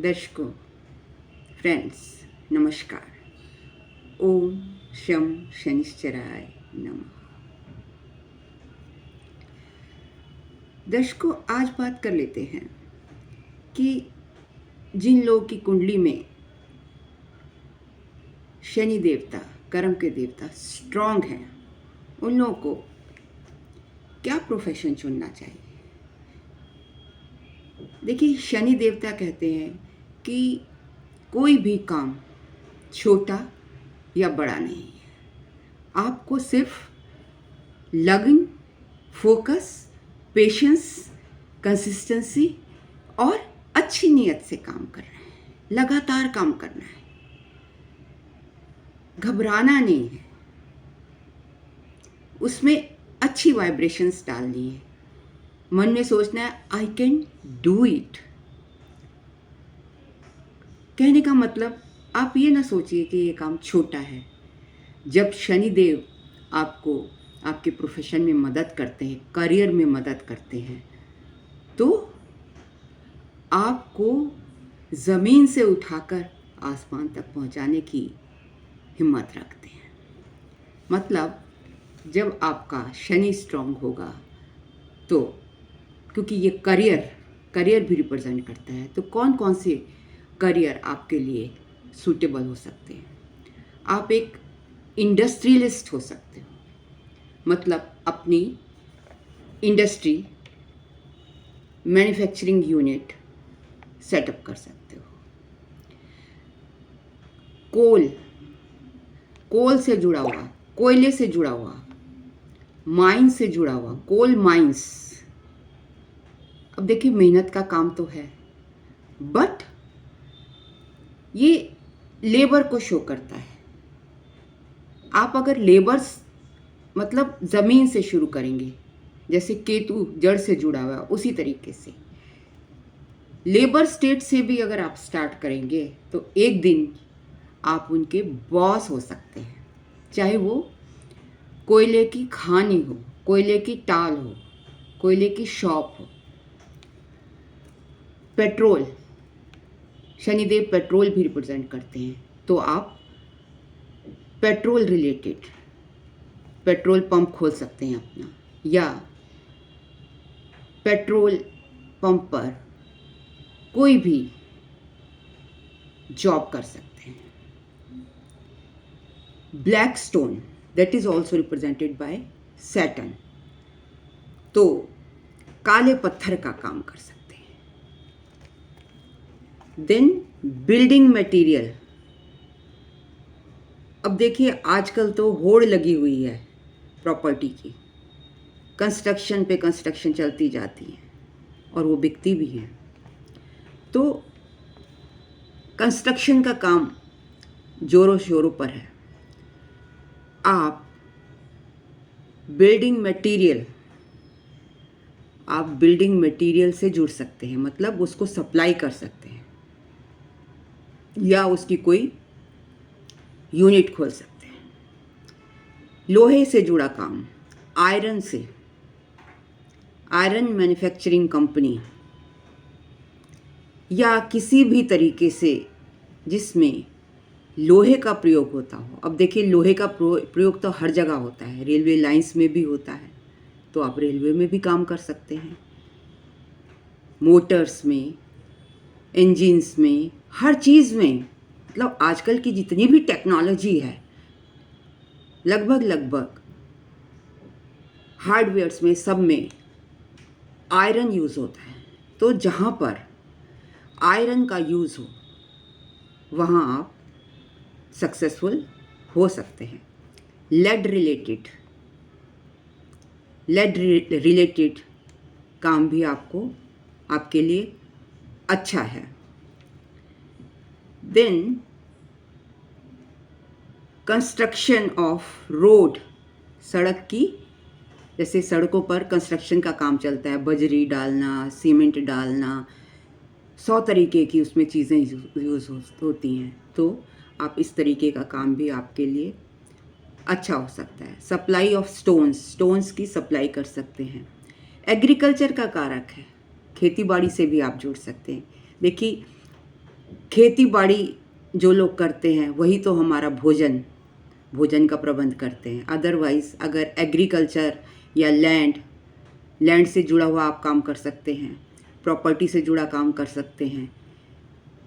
दर्शकों, फ्रेंड्स, नमस्कार। ओम शम शनिश्चराय नमः। दर्शकों, आज बात कर लेते हैं कि जिन लोगों की कुंडली में शनि देवता, कर्म के देवता स्ट्रांग हैं, उन लोगों को क्या प्रोफेशन चुनना चाहिए। देखिए, शनि देवता कहते हैं कि कोई भी काम छोटा या बड़ा नहीं है, आपको सिर्फ लगन, फोकस, पेशेंस, कंसिस्टेंसी और अच्छी नीयत से काम करना है, लगातार काम करना है, घबराना नहीं है, उसमें अच्छी वाइब्रेशंस डालनी है, मन में सोचना है आई कैन डू इट। कहने का मतलब, आप ये ना सोचिए कि ये काम छोटा है। जब शनिदेव आपको आपके प्रोफेशन में मदद करते हैं, करियर में मदद करते हैं, तो आपको ज़मीन से उठाकर आसमान तक पहुंचाने की हिम्मत रखते हैं। मतलब जब आपका शनि स्ट्रांग होगा तो, क्योंकि ये करियर भी रिप्रेजेंट करता है, तो कौन कौन से करियर आपके लिए सूटेबल हो सकते हैं। आप एक इंडस्ट्रियलिस्ट हो सकते हो, मतलब अपनी इंडस्ट्री, मैन्युफैक्चरिंग यूनिट सेटअप कर सकते हो। कोल से जुड़ा हुआ, कोयले से जुड़ा हुआ, माइन से जुड़ा हुआ, कोल माइंस। अब देखिए, मेहनत का काम तो है, बट ये लेबर को शो करता है। आप अगर लेबर्स मतलब ज़मीन से शुरू करेंगे, जैसे केतु जड़ से जुड़ा हुआ है, उसी तरीके से लेबर स्टेट से भी अगर आप स्टार्ट करेंगे तो एक दिन आप उनके बॉस हो सकते हैं। चाहे वो कोयले की खानी हो, कोयले की टाल हो, कोयले की शॉप हो। पेट्रोल, शनिदेव पेट्रोल भी रिप्रेजेंट करते हैं, तो आप पेट्रोल रिलेटेड पेट्रोल पंप खोल सकते हैं अपना, या पेट्रोल पंप पर कोई भी जॉब कर सकते हैं। Black stone, that is also represented by Saturn, तो काले पत्थर का काम कर सकते हैं। Then building material. अब देखिए, आजकल तो होड़ लगी हुई है प्रॉपर्टी की, कंस्ट्रक्शन पे कंस्ट्रक्शन चलती जाती है और वो बिकती भी हैं। तो कंस्ट्रक्शन का काम जोरों शोरों पर है। आप बिल्डिंग मटेरियल से जुड़ सकते हैं, मतलब उसको सप्लाई कर सकते हैं, या उसकी कोई यूनिट खोल सकते हैं। लोहे से जुड़ा काम, आयरन मैन्युफैक्चरिंग कंपनी, या किसी भी तरीके से जिसमें लोहे का प्रयोग होता हो। अब देखिए, लोहे का प्रयोग तो हर जगह होता है, रेलवे लाइंस में भी होता है, तो आप रेलवे में भी काम कर सकते हैं, मोटर्स में, इंजिन्स में, हर चीज़ में। मतलब आजकल की जितनी भी टेक्नोलॉजी है, लगभग हार्डवेयर्स में, सब में आयरन यूज़ होता है। तो जहाँ पर आयरन का यूज़ हो, वहाँ आप सक्सेसफुल हो सकते हैं। लेड रिलेटेड काम भी आपके लिए अच्छा है। देन कंस्ट्रक्शन ऑफ रोड, सड़क की, जैसे सड़कों पर कंस्ट्रक्शन का काम चलता है, बजरी डालना, सीमेंट डालना, 100 तरीके की उसमें चीज़ें यूज़ होती हैं, तो आप इस तरीके का काम भी आपके लिए अच्छा हो सकता है। सप्लाई ऑफ स्टोन्स की सप्लाई कर सकते हैं। एग्रीकल्चर का कारक है, खेती बाड़ी से भी आप जुड़ सकते हैं। देखिए, खेती बाड़ी जो लोग करते हैं वही तो हमारा भोजन का प्रबंध करते हैं। अदरवाइज़ अगर एग्रीकल्चर या लैंड से जुड़ा हुआ आप काम कर सकते हैं, प्रॉपर्टी से जुड़ा काम कर सकते हैं।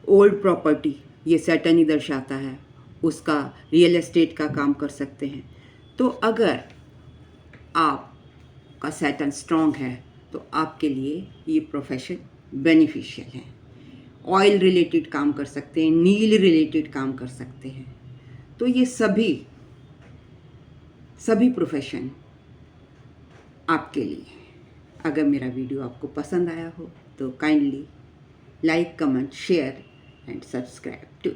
ओल्ड प्रॉपर्टी ये सैटर्न ही दर्शाता है, उसका रियल एस्टेट का काम कर सकते हैं। तो अगर आपका सैटर्न स्ट्रॉन्ग है तो आपके लिए ये प्रोफेशन बेनिफिशियल है। ऑयल रिलेटेड काम कर सकते हैं, नील रिलेटेड काम कर सकते हैं। तो ये सभी प्रोफेशन आपके लिए। अगर मेरा वीडियो आपको पसंद आया हो तो kindly like, comment, share and subscribe to